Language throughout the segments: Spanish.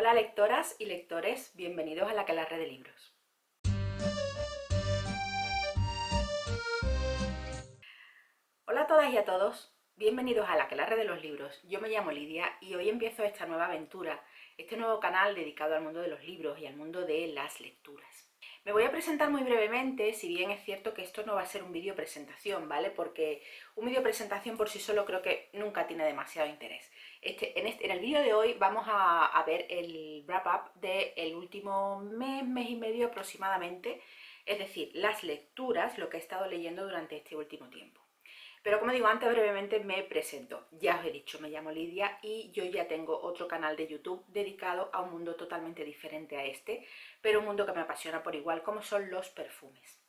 Hola lectoras y lectores, bienvenidos a la Aquelarre de Libros. Hola a todas y a todos, bienvenidos a la Aquelarre de los Libros. Yo me llamo Lidia y hoy empiezo esta nueva aventura, este nuevo canal dedicado al mundo de los libros y al mundo de las lecturas. Me voy a presentar muy brevemente, si bien es cierto que esto no va a ser un vídeo presentación, ¿vale? Porque un vídeo presentación por sí solo creo que nunca tiene demasiado interés. En el vídeo de hoy vamos a ver el wrap-up del último mes y medio aproximadamente, es decir, las lecturas, lo que he estado leyendo durante este último tiempo. Pero como digo, antes brevemente me presento. Ya os he dicho, me llamo Lidia y yo ya tengo otro canal de YouTube dedicado a un mundo totalmente diferente a este, pero un mundo que me apasiona por igual, como son los perfumes.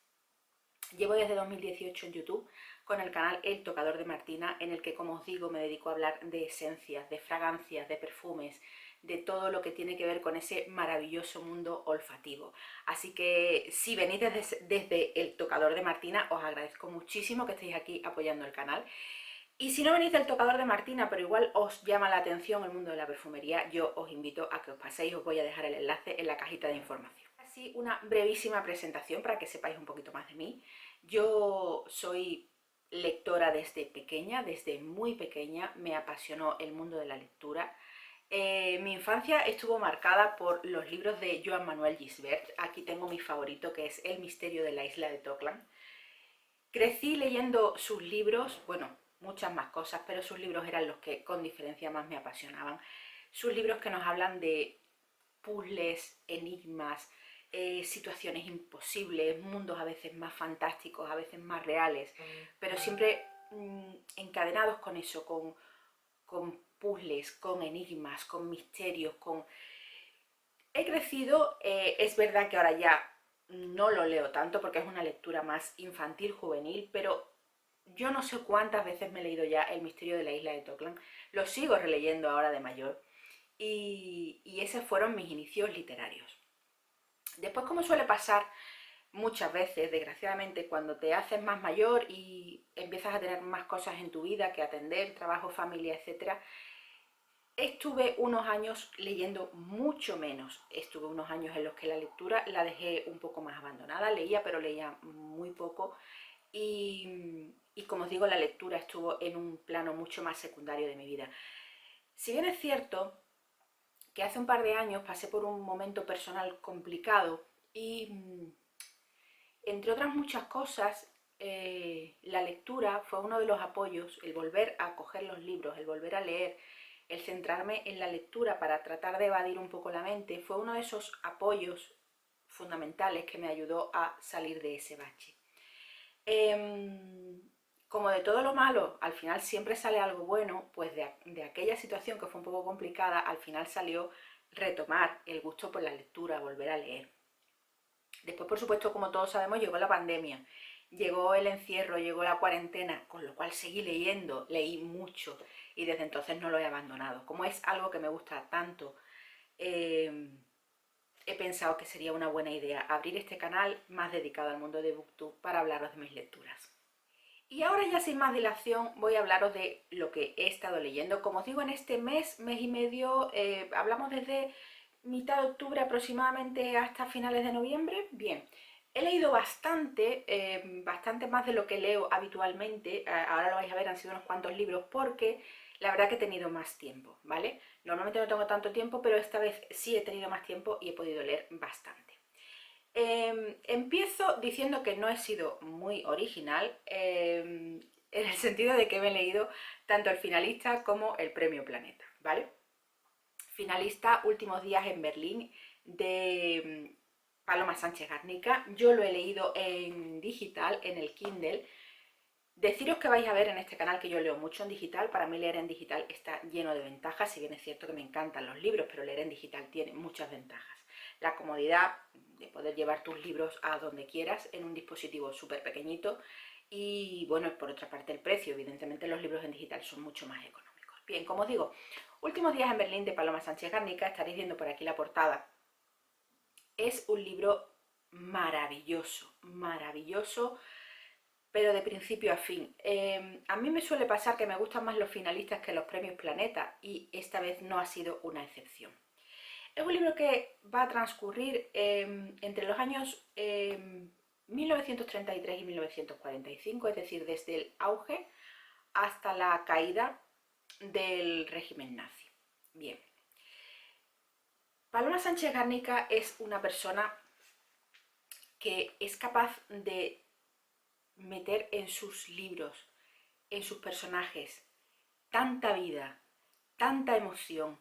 Llevo desde 2018 en YouTube con el canal El Tocador de Martina, en el que, como os digo, me dedico a hablar de esencias, de fragancias, de perfumes, de todo lo que tiene que ver con ese maravilloso mundo olfativo. Así que si venís desde El Tocador de Martina, os agradezco muchísimo que estéis aquí apoyando el canal. Y si no venís del Tocador de Martina, pero igual os llama la atención el mundo de la perfumería, yo os invito a que os paséis, os voy a dejar el enlace en la cajita de información. Así, una brevísima presentación para que sepáis un poquito más de mí. Yo soy lectora desde pequeña, desde muy pequeña, me apasionó el mundo de la lectura. Mi infancia estuvo marcada por los libros de Joan Manuel Gisbert. Aquí tengo mi favorito, que es El misterio de la isla de Toklam. Crecí leyendo sus libros, bueno, muchas más cosas, pero sus libros eran los que con diferencia más me apasionaban. Sus libros que nos hablan de puzzles, enigmas, situaciones imposibles, mundos a veces más fantásticos, a veces más reales, pero siempre encadenados con eso, con puzzles, con enigmas, con misterios, con... He crecido, es verdad que ahora ya no lo leo tanto porque es una lectura más infantil, juvenil, pero yo no sé cuántas veces me he leído ya El misterio de la isla de Toklam, lo sigo releyendo ahora de mayor y esos fueron mis inicios literarios. Después, como suele pasar muchas veces, desgraciadamente, cuando te haces más mayor y empiezas a tener más cosas en tu vida que atender, trabajo, familia, etcétera, estuve unos años leyendo mucho menos. Estuve unos años en los que la lectura la dejé un poco más abandonada. Leía, pero leía muy poco. Y como os digo, la lectura estuvo en un plano mucho más secundario de mi vida. Si bien es cierto que hace un par de años pasé por un momento personal complicado y, entre otras muchas cosas, la lectura fue uno de los apoyos, el volver a coger los libros, el volver a leer, el centrarme en la lectura para tratar de evadir un poco la mente, fue uno de esos apoyos fundamentales que me ayudó a salir de ese bache. Como de todo lo malo, al final siempre sale algo bueno, pues de aquella situación que fue un poco complicada, al final salió retomar el gusto por la lectura, volver a leer. Después, por supuesto, como todos sabemos, llegó la pandemia, llegó el encierro, llegó la cuarentena, con lo cual seguí leyendo, leí mucho y desde entonces no lo he abandonado. Como es algo que me gusta tanto, he pensado que sería una buena idea abrir este canal más dedicado al mundo de BookTube para hablaros de mis lecturas. Y ahora ya sin más dilación voy a hablaros de lo que he estado leyendo. Como os digo, en este mes y medio, hablamos desde mitad de octubre aproximadamente hasta finales de noviembre. Bien, he leído bastante, bastante más de lo que leo habitualmente. Ahora lo vais a ver, han sido unos cuantos libros porque la verdad que he tenido más tiempo, ¿vale? Normalmente no tengo tanto tiempo, pero esta vez sí he tenido más tiempo y he podido leer bastante. Empiezo diciendo que no he sido muy original, en el sentido de que me he leído tanto el finalista como el Premio Planeta, ¿vale? Finalista, Últimos días en Berlín, de Paloma Sánchez Garnica. Yo lo he leído en digital, en el Kindle. Deciros que vais a ver en este canal que yo leo mucho en digital. Para mí leer en digital está lleno de ventajas, si bien es cierto que me encantan los libros, pero leer en digital tiene muchas ventajas. La comodidad de poder llevar tus libros a donde quieras en un dispositivo súper pequeñito y, bueno, por otra parte el precio. Evidentemente los libros en digital son mucho más económicos. Bien, como os digo, Últimos días en Berlín de Paloma Sánchez Garnica, estaréis viendo por aquí la portada. Es un libro maravilloso, maravilloso, pero de principio a fin. A mí me suele pasar que me gustan más los finalistas que los premios Planeta y esta vez no ha sido una excepción. Es un libro que va a transcurrir entre los años 1933 y 1945, es decir, desde el auge hasta la caída del régimen nazi. Bien. Paloma Sánchez Garnica es una persona que es capaz de meter en sus libros, en sus personajes, tanta vida, tanta emoción,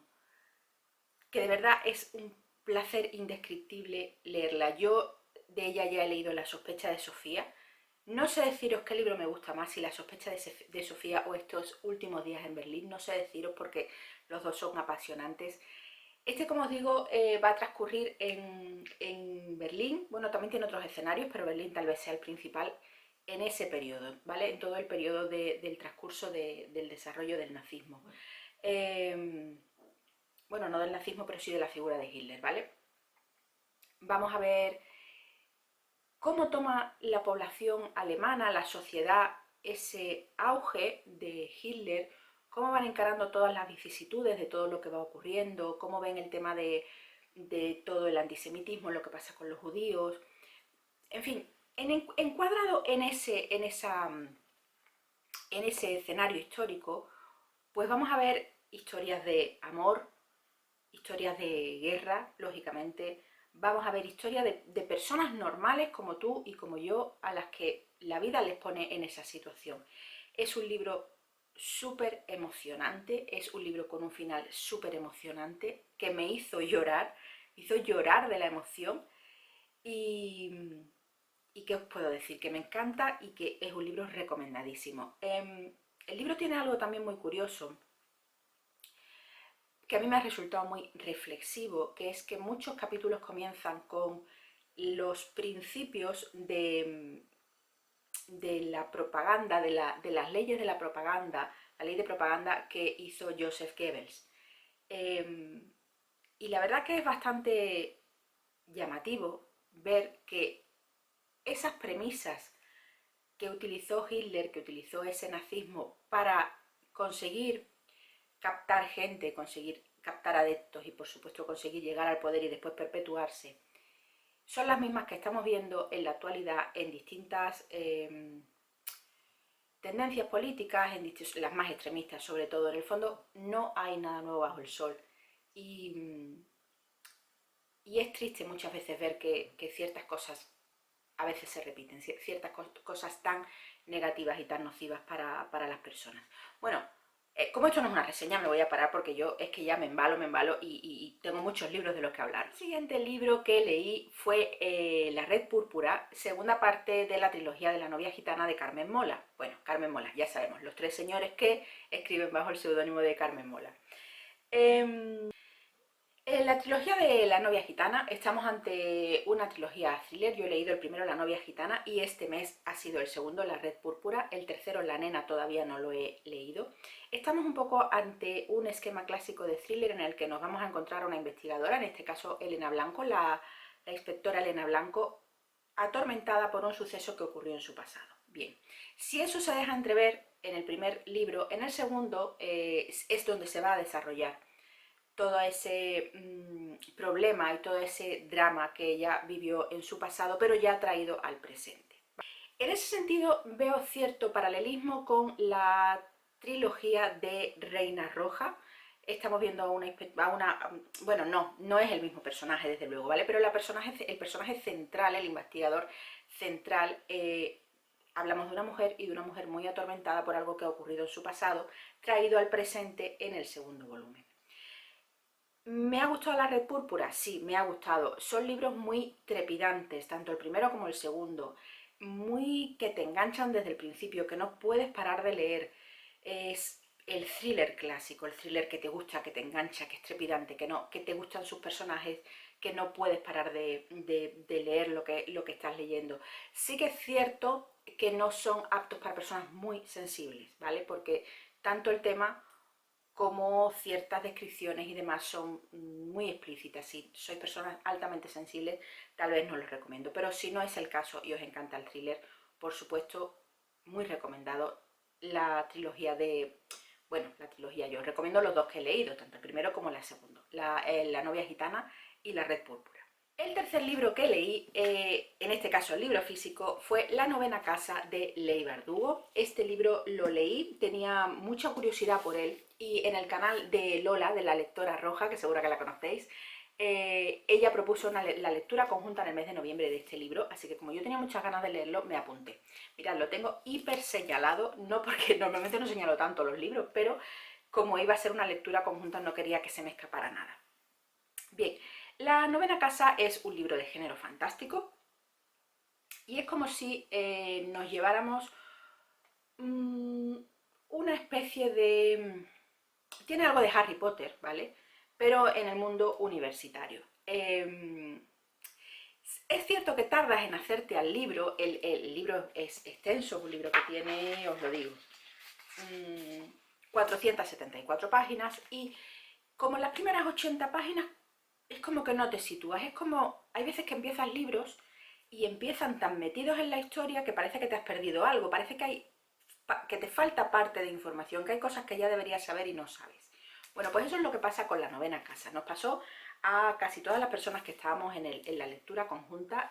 que de verdad es un placer indescriptible leerla. Yo de ella ya he leído La sospecha de Sofía. No sé deciros qué libro me gusta más, si La sospecha de Sofía o Estos últimos días en Berlín. No sé deciros porque los dos son apasionantes. Este, como os digo, va a transcurrir en Berlín. Bueno, también tiene otros escenarios, pero Berlín tal vez sea el principal en ese periodo, ¿vale? En todo el periodo del transcurso del desarrollo del nazismo. Bueno, no del nazismo, pero sí de la figura de Hitler, ¿vale? Vamos a ver cómo toma la población alemana, la sociedad, ese auge de Hitler, cómo van encarando todas las vicisitudes de todo lo que va ocurriendo, cómo ven el tema de todo el antisemitismo, lo que pasa con los judíos, en fin, encuadrado en ese escenario histórico, pues vamos a ver historias de amor, historias de guerra, lógicamente. Vamos a ver historias de personas normales como tú y como yo, a las que la vida les pone en esa situación. Es un libro súper emocionante, es un libro con un final súper emocionante que me hizo llorar de la emoción. Y ¿qué os puedo decir? Que me encanta y que es un libro recomendadísimo. El libro tiene algo también muy curioso, que a mí me ha resultado muy reflexivo, que es que muchos capítulos comienzan con los principios de la propaganda, de las leyes de la propaganda, la ley de propaganda que hizo Joseph Goebbels. Y la verdad que es bastante llamativo ver que esas premisas que utilizó Hitler, que utilizó ese nazismo para conseguir captar gente, conseguir captar adeptos y por supuesto conseguir llegar al poder y después perpetuarse, son las mismas que estamos viendo en la actualidad en distintas tendencias políticas, las más extremistas sobre todo. En el fondo no hay nada nuevo bajo el sol y es triste muchas veces ver que ciertas cosas a veces se repiten, ciertas cosas tan negativas y tan nocivas para las personas. Bueno, como esto no es una reseña, me voy a parar porque yo es que ya me embalo y tengo muchos libros de los que hablar. El siguiente libro que leí fue La Red Púrpura, segunda parte de la trilogía de La novia gitana de Carmen Mola. Bueno, Carmen Mola, ya sabemos, los tres señores que escriben bajo el seudónimo de Carmen Mola. En la trilogía de La novia gitana estamos ante una trilogía thriller. Yo he leído el primero, La novia gitana, y este mes ha sido el segundo, La red púrpura. El tercero, La nena, todavía no lo he leído. Estamos un poco ante un esquema clásico de thriller en el que nos vamos a encontrar a una investigadora, en este caso Elena Blanco, la inspectora Elena Blanco, atormentada por un suceso que ocurrió en su pasado. Bien, si eso se deja entrever en el primer libro, en el segundo es donde se va a desarrollar todo ese problema y todo ese drama que ella vivió en su pasado, pero ya traído al presente. En ese sentido veo cierto paralelismo con la trilogía de Reina Roja. Estamos viendo a una bueno, no es el mismo personaje desde luego, ¿vale? Pero el personaje central, el investigador central, hablamos de una mujer y de una mujer muy atormentada por algo que ha ocurrido en su pasado, traído al presente en el segundo volumen. ¿Me ha gustado La red púrpura? Sí, me ha gustado. Son libros muy trepidantes, tanto el primero como el segundo. Muy que te enganchan desde el principio, que no puedes parar de leer. Es el thriller clásico, el thriller que te gusta, que te engancha, que es trepidante, que te gustan sus personajes, que no puedes parar de leer lo que estás leyendo. Sí que es cierto que no son aptos para personas muy sensibles, ¿vale? Porque tanto el tema como ciertas descripciones y demás son muy explícitas. Si sois personas altamente sensibles, tal vez no los recomiendo, pero si no es el caso y os encanta el thriller, por supuesto, muy recomendado la trilogía yo os recomiendo los dos que he leído, tanto el primero como el segundo. la novia gitana y la red púrpura. El tercer libro que leí, en este caso el libro físico, fue La novena casa de Leigh Bardugo. Este libro lo leí, tenía mucha curiosidad por él, y en el canal de Lola, de la lectora roja, que seguro que la conocéis, ella propuso la lectura conjunta en el mes de noviembre de este libro, así que como yo tenía muchas ganas de leerlo, me apunté. Mirad, lo tengo hiper señalado, no porque normalmente no señalo tanto los libros, pero como iba a ser una lectura conjunta no quería que se me escapara nada. Bien, La novena casa es un libro de género fantástico y es como si nos lleváramos una especie de... Tiene algo de Harry Potter, ¿vale? Pero en el mundo universitario. Es cierto que tardas en hacerte al libro, el libro es extenso, un libro que tiene, os lo digo, 474 páginas, y como en las primeras 80 páginas es como que no te sitúas, es como, hay veces que empiezas libros y empiezan tan metidos en la historia que parece que te has perdido algo, parece que te falta parte de información, que hay cosas que ya deberías saber y no sabes. Bueno, pues eso es lo que pasa con La novena casa. Nos pasó a casi todas las personas que estábamos en la lectura conjunta,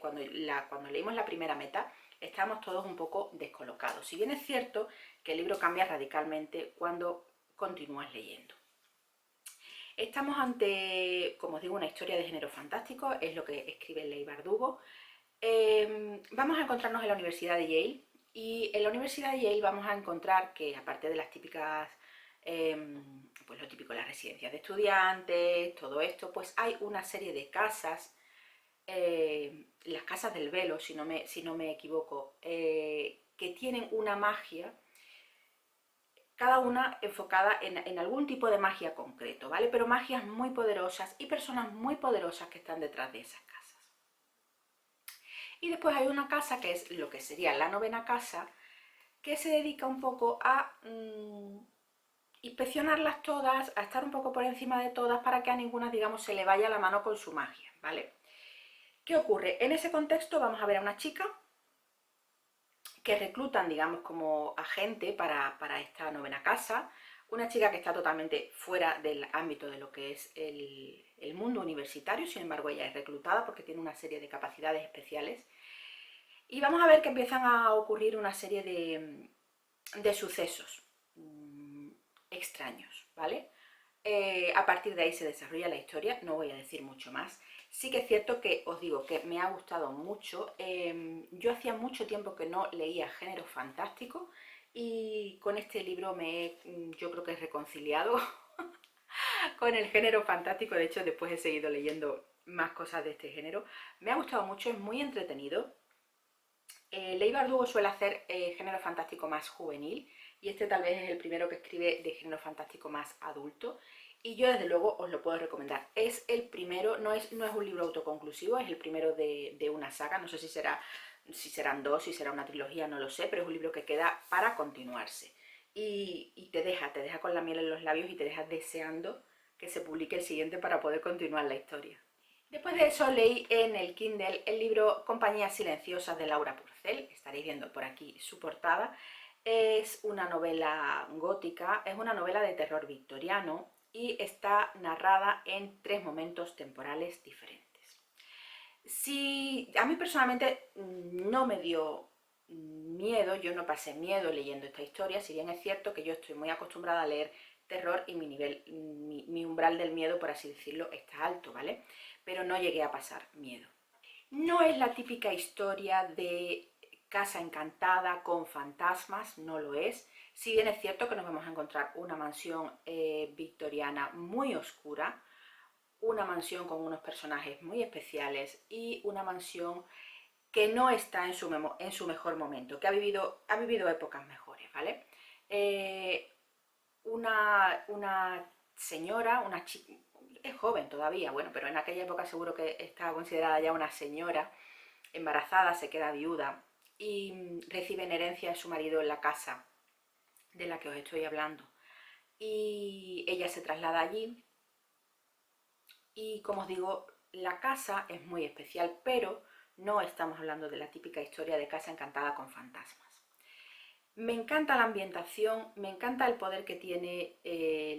cuando leímos la primera meta, estábamos todos un poco descolocados. Si bien es cierto que el libro cambia radicalmente cuando continúas leyendo. Estamos ante, como os digo, una historia de género fantástico, es lo que escribe Leigh Bardugo. Vamos a encontrarnos en la Universidad de Yale, y en la Universidad de Yale vamos a encontrar que, aparte de las típicas, pues lo típico, las residencias de estudiantes, todo esto, pues hay una serie de casas, las casas del velo, si no me equivoco, que tienen una magia, cada una enfocada en algún tipo de magia concreto, ¿vale? Pero magias muy poderosas y personas muy poderosas que están detrás de esas casas. Y después hay una casa que es lo que sería la novena casa, que se dedica un poco a inspeccionarlas todas, a estar un poco por encima de todas para que a ninguna, digamos, se le vaya la mano con su magia, ¿vale? ¿Qué ocurre? En ese contexto vamos a ver a una chica que reclutan, digamos, como agente para esta novena casa, una chica que está totalmente fuera del ámbito de lo que es el mundo universitario, sin embargo ella es reclutada porque tiene una serie de capacidades especiales, y vamos a ver que empiezan a ocurrir una serie de sucesos extraños, ¿vale? A partir de ahí se desarrolla la historia, no voy a decir mucho más. Sí que es cierto que os digo que me ha gustado mucho. Yo hacía mucho tiempo que no leía género fantástico, y con este libro yo creo que he reconciliado con el género fantástico. De hecho, después he seguido leyendo más cosas de este género. Me ha gustado mucho, es muy entretenido. Leigh Bardugo suele hacer género fantástico más juvenil, y este tal vez es el primero que escribe de género fantástico más adulto, y yo desde luego os lo puedo recomendar. Es el primero, no es un libro autoconclusivo, es el primero de una saga, no sé si serán dos, si será una trilogía, no lo sé, pero es un libro que queda para continuarse, y te deja con la miel en los labios y te deja deseando que se publique el siguiente para poder continuar la historia. Después de eso leí en el Kindle el libro Compañías silenciosas de Laura Purcell, estaréis viendo por aquí su portada. Es una novela gótica, es una novela de terror victoriano y está narrada en 3 momentos temporales diferentes. A mí personalmente no me dio miedo, yo no pasé miedo leyendo esta historia, si bien es cierto que yo estoy muy acostumbrada a leer terror y mi umbral del miedo, por así decirlo, está alto, ¿vale? Pero no llegué a pasar miedo. No es la típica historia de casa encantada con fantasmas, no lo es. Si bien es cierto que nos vamos a encontrar una mansión victoriana muy oscura, una mansión con unos personajes muy especiales y una mansión que no está en su mejor momento, que ha vivido épocas mejores, ¿vale? Una señora, una chica, es joven todavía, bueno, pero en aquella época seguro que estaba considerada ya una señora, embarazada, se queda viuda y recibe en herencia a su marido en la casa de la que os estoy hablando. Y ella se traslada allí y, como os digo, la casa es muy especial, pero no estamos hablando de la típica historia de casa encantada con fantasmas. Me encanta la ambientación, me encanta el poder que tiene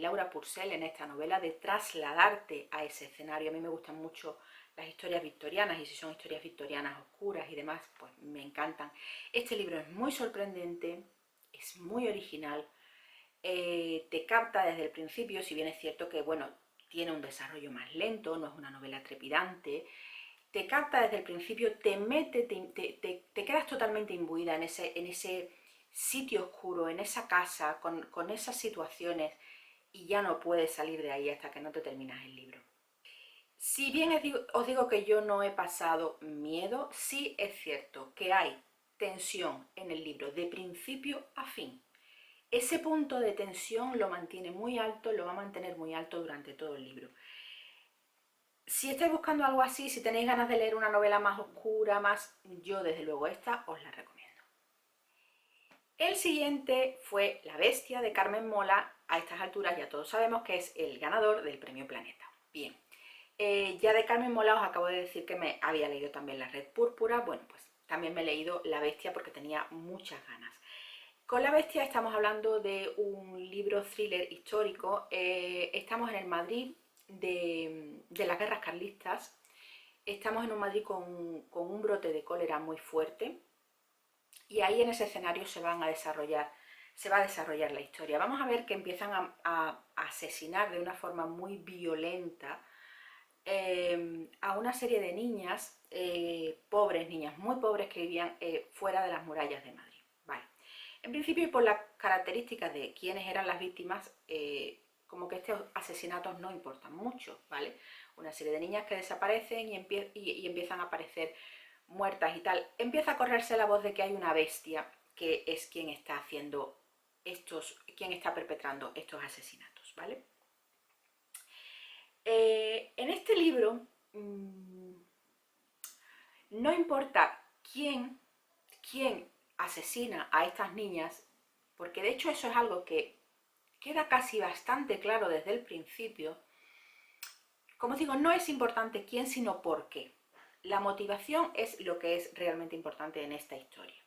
Laura Purcell en esta novela de trasladarte a ese escenario. A mí me gustan mucho las historias victorianas, y si son historias victorianas oscuras y demás, pues me encantan. Este libro es muy sorprendente, es muy original, te capta desde el principio, si bien es cierto que, bueno, tiene un desarrollo más lento, no es una novela trepidante, te capta desde el principio, te mete, te quedas totalmente imbuida en ese sitio oscuro, en esa casa, con esas situaciones, y ya no puedes salir de ahí hasta que no te terminas el libro. Si bien os digo que yo no he pasado miedo, sí es cierto que hay tensión en el libro de principio a fin. Ese punto de tensión lo mantiene muy alto, lo va a mantener muy alto durante todo el libro. Si estáis buscando algo así, si tenéis ganas de leer una novela más oscura, yo desde luego esta os la recomiendo. El siguiente fue La Bestia, de Carmen Mola. A estas alturas ya todos sabemos que es el ganador del Premio Planeta. Bien, ya de Carmen Mola os acabo de decir que me había leído también La Red Púrpura. Bueno, pues también me he leído La Bestia porque tenía muchas ganas. Con La Bestia estamos hablando de un libro thriller histórico. Estamos en el Madrid de las guerras carlistas. Estamos en un Madrid con un brote de cólera muy fuerte, y ahí en ese escenario se va a desarrollar la historia. Vamos a ver que empiezan a asesinar de una forma muy violenta a una serie de niñas, pobres, niñas muy pobres, que vivían fuera de las murallas de Madrid. Vale. En principio, y por las características de quiénes eran las víctimas, como que estos asesinatos no importan mucho, ¿vale? Una serie de niñas que desaparecen y empiezan a aparecer muertas y tal. Empieza a correrse la voz de que hay una bestia que es quien está haciendo quien está perpetrando estos asesinatos, ¿vale? En este libro no importa quién asesina a estas niñas, porque de hecho eso es algo que queda casi bastante claro desde el principio. Como os digo, no es importante quién, sino por qué. La motivación es lo que es realmente importante en esta historia.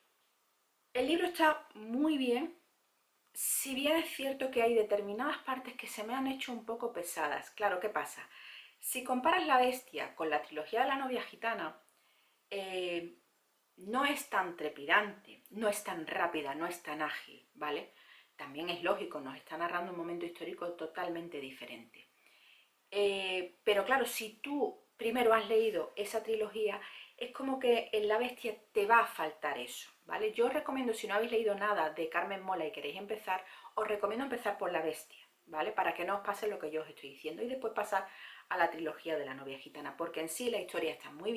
El libro está muy bien, si bien es cierto que hay determinadas partes que se me han hecho un poco pesadas. Claro, ¿qué pasa? Si comparas La Bestia con la trilogía de la novia gitana, no es tan trepidante, no es tan rápida, no es tan ágil, ¿vale? También es lógico, nos está narrando un momento histórico totalmente diferente. Pero claro, si tú primero has leído esa trilogía, es como que en La Bestia te va a faltar eso, ¿vale? Yo os recomiendo, si no habéis leído nada de Carmen Mola y queréis empezar, os recomiendo empezar por La Bestia, ¿vale? Para que no os pase lo que yo os estoy diciendo, y después pasar a la trilogía de la novia gitana, porque en sí la historia está muy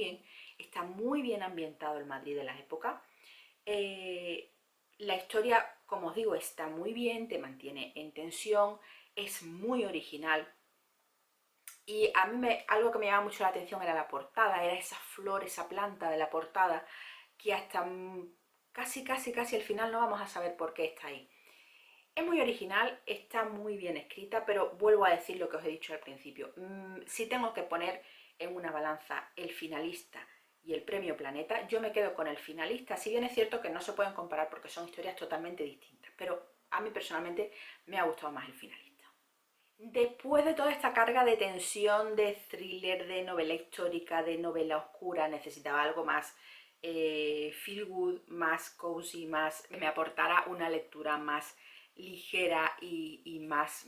bien ambientado el Madrid de la época. La historia, como os digo, está muy bien, te mantiene en tensión, es muy original. Y a mí algo que me llama mucho la atención era la portada, era esa flor, esa planta de la portada, que hasta casi al final no vamos a saber por qué está ahí. Es muy original, está muy bien escrita, pero vuelvo a decir lo que os he dicho al principio. Si tengo que poner en una balanza el finalista y el Premio Planeta, yo me quedo con el finalista, si bien es cierto que no se pueden comparar porque son historias totalmente distintas, pero a mí personalmente me ha gustado más el finalista. Después de toda esta carga de tensión, de thriller, de novela histórica, de novela oscura, necesitaba algo más feel good, más cozy, más que me aportara una lectura más ligera y más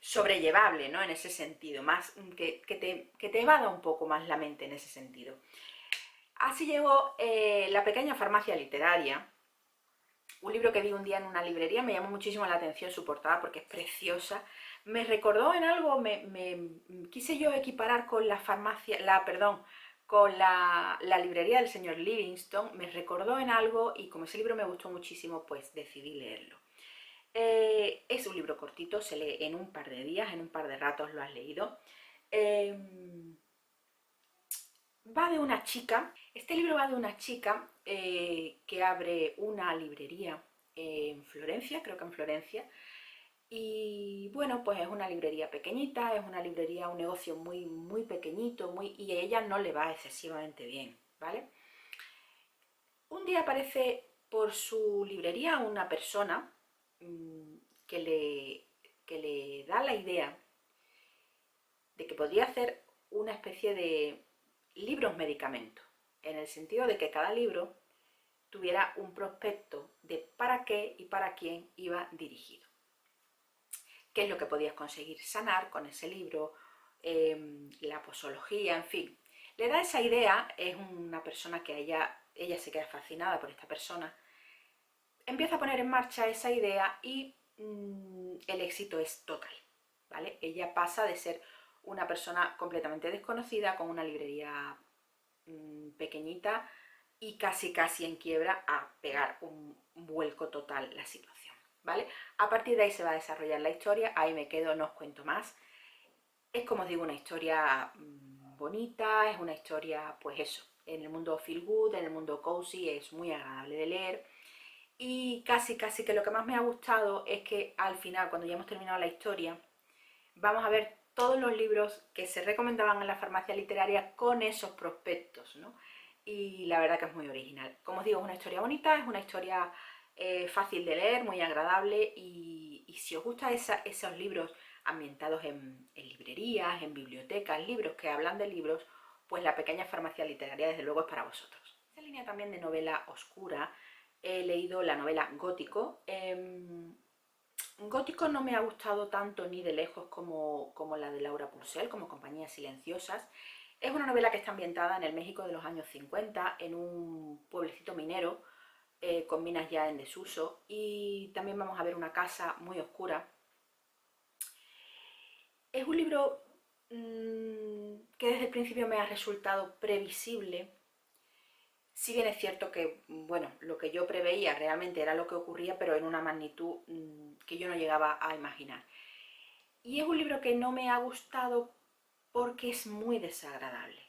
sobrellevable, ¿no? En ese sentido, más que te evada un poco más la mente en ese sentido. Así llegó La pequeña farmacia literaria, un libro que vi un día en una librería. Me llamó muchísimo la atención su portada porque es preciosa. Me recordó en algo, quise yo equiparar con la farmacia, con la librería del señor Livingstone. Me recordó en algo, y como ese libro me gustó muchísimo, pues decidí leerlo. Es un libro cortito, se lee en un par de días, en un par de ratos lo has leído. Va de una chica, este libro va de una chica que abre una librería en Florencia, creo que en Florencia, y bueno, pues es una librería pequeñita, es una librería, un negocio muy pequeñito, y a ella no le va excesivamente bien, ¿vale? Un día aparece por su librería a una persona que le da la idea de que podría hacer una especie de libros medicamento, en el sentido de que cada libro tuviera un prospecto de para qué y para quién iba dirigido. ¿Qué es lo que podías conseguir sanar con ese libro? La posología, en fin. Le da esa idea, es una persona que ella se queda fascinada por esta persona, empieza a poner en marcha esa idea y el éxito es total, ¿vale? Ella pasa de ser una persona completamente desconocida con una librería pequeñita y casi en quiebra a pegar un vuelco total la situación, ¿vale? A partir de ahí se va a desarrollar la historia, ahí me quedo, no os cuento más. Es, como os digo, una historia bonita, es una historia, pues eso, en el mundo feel good, en el mundo cozy, es muy agradable de leer. Y casi que lo que más me ha gustado es que al final, cuando ya hemos terminado la historia, vamos a ver todos los libros que se recomendaban en la farmacia literaria con esos prospectos, ¿no? Y la verdad que es muy original. Como os digo, es una historia bonita, es una historia fácil de leer, muy agradable, y si os gustan esos libros ambientados en librerías, en bibliotecas, libros que hablan de libros, pues La pequeña farmacia literaria desde luego es para vosotros. Esta línea también de novela oscura, he leído la novela Gótico. Gótico no me ha gustado tanto ni de lejos como la de Laura Purcell, como Compañías Silenciosas. Es una novela que está ambientada en el México de los años 50, en un pueblecito minero, con minas ya en desuso, y también vamos a ver una casa muy oscura. Es un libro que desde el principio me ha resultado previsible, si bien es cierto que, bueno, lo que yo preveía realmente era lo que ocurría, pero en una magnitud que yo no llegaba a imaginar. Y es un libro que no me ha gustado porque es muy desagradable.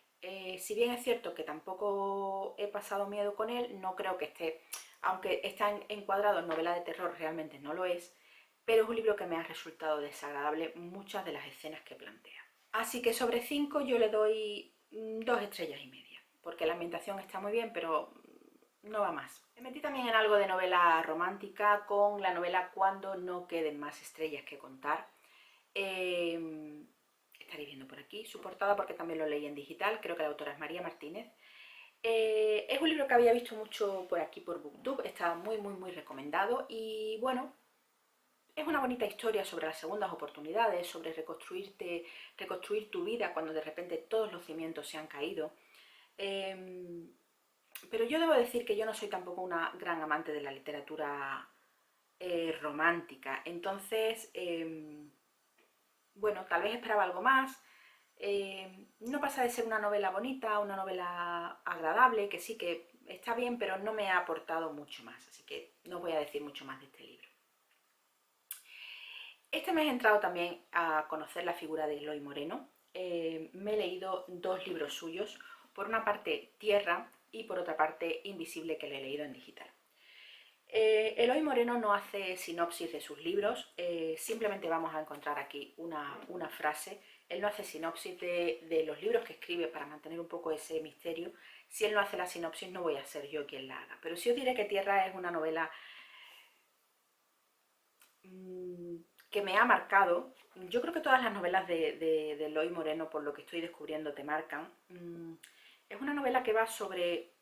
Si bien es cierto que tampoco he pasado miedo con él, no creo que esté, aunque está encuadrado en novela de terror, realmente no lo es, pero es un libro que me ha resultado desagradable muchas de las escenas que plantea. Así que sobre 5 yo le doy 2 estrellas y media, porque la ambientación está muy bien, pero no va más. Me metí también en algo de novela romántica con la novela Cuando no queden más estrellas que contar. Estaréis viendo por aquí su portada porque también lo leí en digital, creo que la autora es María Martínez. Es un libro que había visto mucho por aquí por Booktube, está muy recomendado, y bueno, es una bonita historia sobre las segundas oportunidades, sobre reconstruir tu vida cuando de repente todos los cimientos se han caído. Pero yo debo decir que yo no soy tampoco una gran amante de la literatura romántica, entonces bueno, tal vez esperaba algo más. No pasa de ser una novela bonita, una novela agradable, que sí que está bien, pero no me ha aportado mucho más, así que no voy a decir mucho más de este libro. Este mes he entrado también a conocer la figura de Eloy Moreno. Me he leído 2 libros suyos, por una parte Tierra y por otra parte Invisible, que le he leído en digital. Eloy Moreno no hace sinopsis de sus libros, simplemente vamos a encontrar aquí una frase. Él no hace sinopsis de los libros que escribe para mantener un poco ese misterio. Si él no hace la sinopsis, no voy a ser yo quien la haga. Pero sí os diré que Tierra es una novela que me ha marcado. Yo creo que todas las novelas de Eloy Moreno, por lo que estoy descubriendo, te marcan. Es una novela que va sobre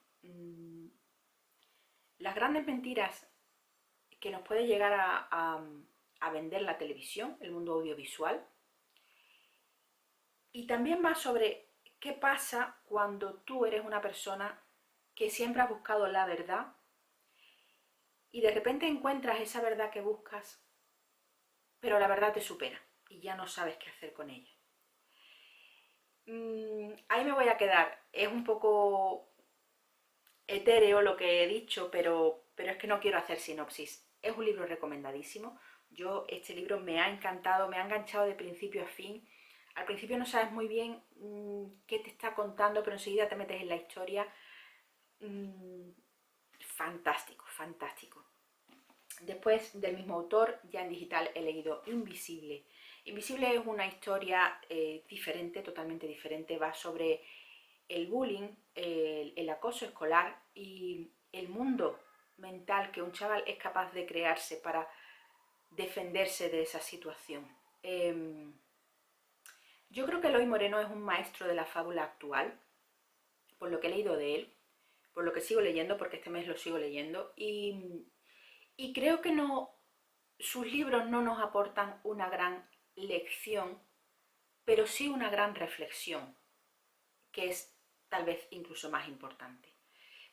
las grandes mentiras que nos puede llegar a vender la televisión, el mundo audiovisual. Y también va sobre qué pasa cuando tú eres una persona que siempre ha buscado la verdad y de repente encuentras esa verdad que buscas, pero la verdad te supera y ya no sabes qué hacer con ella. Ahí me voy a quedar. Es un poco etéreo lo que he dicho, pero es que no quiero hacer sinopsis. Es un libro recomendadísimo. Este libro me ha encantado, me ha enganchado de principio a fin. Al principio no sabes muy bien qué te está contando, pero enseguida te metes en la historia. Fantástico, fantástico. Después, del mismo autor, ya en digital he leído Invisible. Invisible es una historia diferente, totalmente diferente. Va sobre el bullying, el acoso escolar y el mundo mental que un chaval es capaz de crearse para defenderse de esa situación. Yo creo que Eloy Moreno es un maestro de la fábula actual, por lo que he leído de él, por lo que sigo leyendo, porque este mes lo sigo leyendo, y creo que no, sus libros no nos aportan una gran lección, pero sí una gran reflexión, que es tal vez incluso más importante.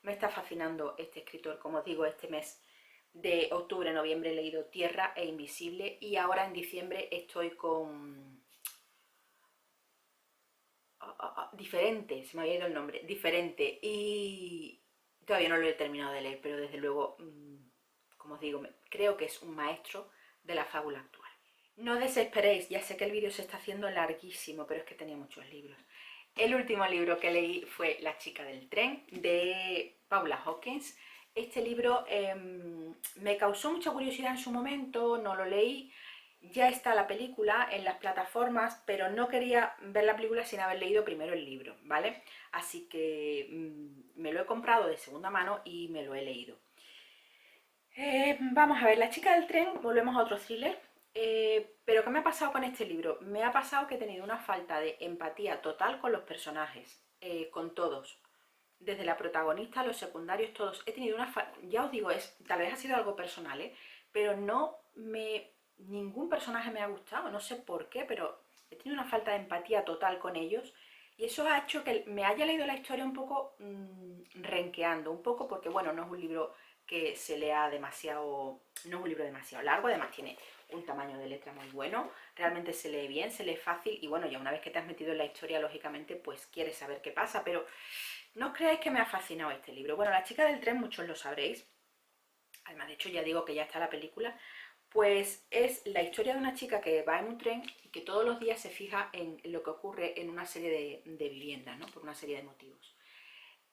Me está fascinando este escritor, como os digo, este mes de octubre, noviembre he leído Tierra e Invisible, y ahora en diciembre estoy con Diferente, se me había ido el nombre, Diferente, y todavía no lo he terminado de leer, pero desde luego, como os digo, creo que es un maestro de la fábula actual. No desesperéis, ya sé que el vídeo se está haciendo larguísimo, pero es que tenía muchos libros. El último libro que leí fue La chica del tren, de Paula Hawkins. Este libro me causó mucha curiosidad en su momento, no lo leí. Ya está la película en las plataformas, pero no quería ver la película sin haber leído primero el libro, ¿vale? Así que me lo he comprado de segunda mano y me lo he leído. Vamos a ver, La chica del tren, volvemos a otro thriller. Pero ¿qué me ha pasado con este libro? Me ha pasado que he tenido una falta de empatía total con los personajes, con todos. Desde la protagonista a los secundarios, todos. He tenido una falta, ya os digo, tal vez ha sido algo personal, pero ningún personaje me ha gustado, no sé por qué, pero he tenido una falta de empatía total con ellos. Y eso ha hecho que me haya leído la historia un poco renqueando, un poco porque, bueno, no es un libro que se lea demasiado, no es un libro demasiado largo, además tiene un tamaño de letra muy bueno, realmente se lee bien, se lee fácil y bueno, ya una vez que te has metido en la historia, lógicamente, pues quieres saber qué pasa, pero no os creáis que me ha fascinado este libro. Bueno, La chica del tren, muchos lo sabréis, además de hecho ya digo que ya está la película, pues es la historia de una chica que va en un tren y que todos los días se fija en lo que ocurre en una serie de viviendas, ¿no? Por una serie de motivos.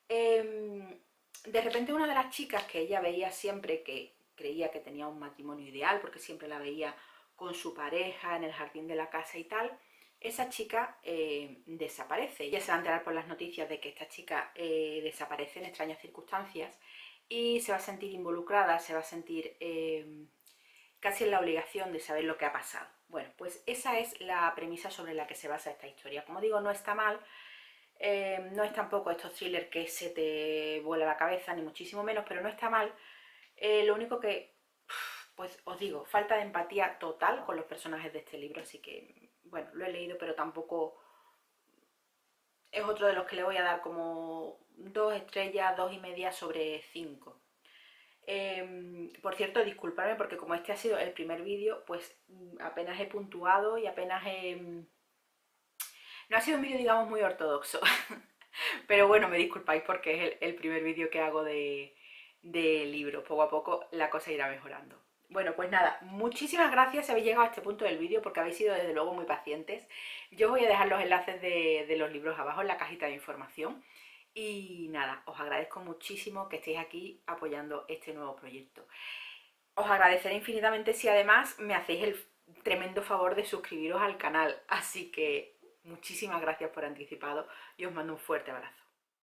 De repente una de las chicas que ella veía siempre, que creía que tenía un matrimonio ideal, porque siempre la veía con su pareja en el jardín de la casa y tal, esa chica desaparece. Ella se va a enterar por las noticias de que esta chica desaparece en extrañas circunstancias y se va a sentir involucrada, se va a sentir casi en la obligación de saber lo que ha pasado. Bueno, pues esa es la premisa sobre la que se basa esta historia. Como digo, no está mal. No es tampoco estos thrillers que se te vuela la cabeza, ni muchísimo menos, pero no está mal. Lo único que, pues os digo, falta de empatía total con los personajes de este libro, así que, bueno, lo he leído, pero tampoco es otro de los que le voy a dar como 2 estrellas, 2,5 sobre 5. Por cierto, disculpadme porque como este ha sido el primer vídeo, pues apenas he puntuado y apenas he... No ha sido un vídeo, digamos, muy ortodoxo. Pero bueno, me disculpáis porque es el primer vídeo que hago de libro. Poco a poco la cosa irá mejorando. Bueno, pues nada, muchísimas gracias si habéis llegado a este punto del vídeo porque habéis sido desde luego muy pacientes. Yo os voy a dejar los enlaces de los libros abajo en la cajita de información. Y nada, os agradezco muchísimo que estéis aquí apoyando este nuevo proyecto. Os agradeceré infinitamente si además me hacéis el tremendo favor de suscribiros al canal. Así que muchísimas gracias por anticipado y os mando un fuerte abrazo.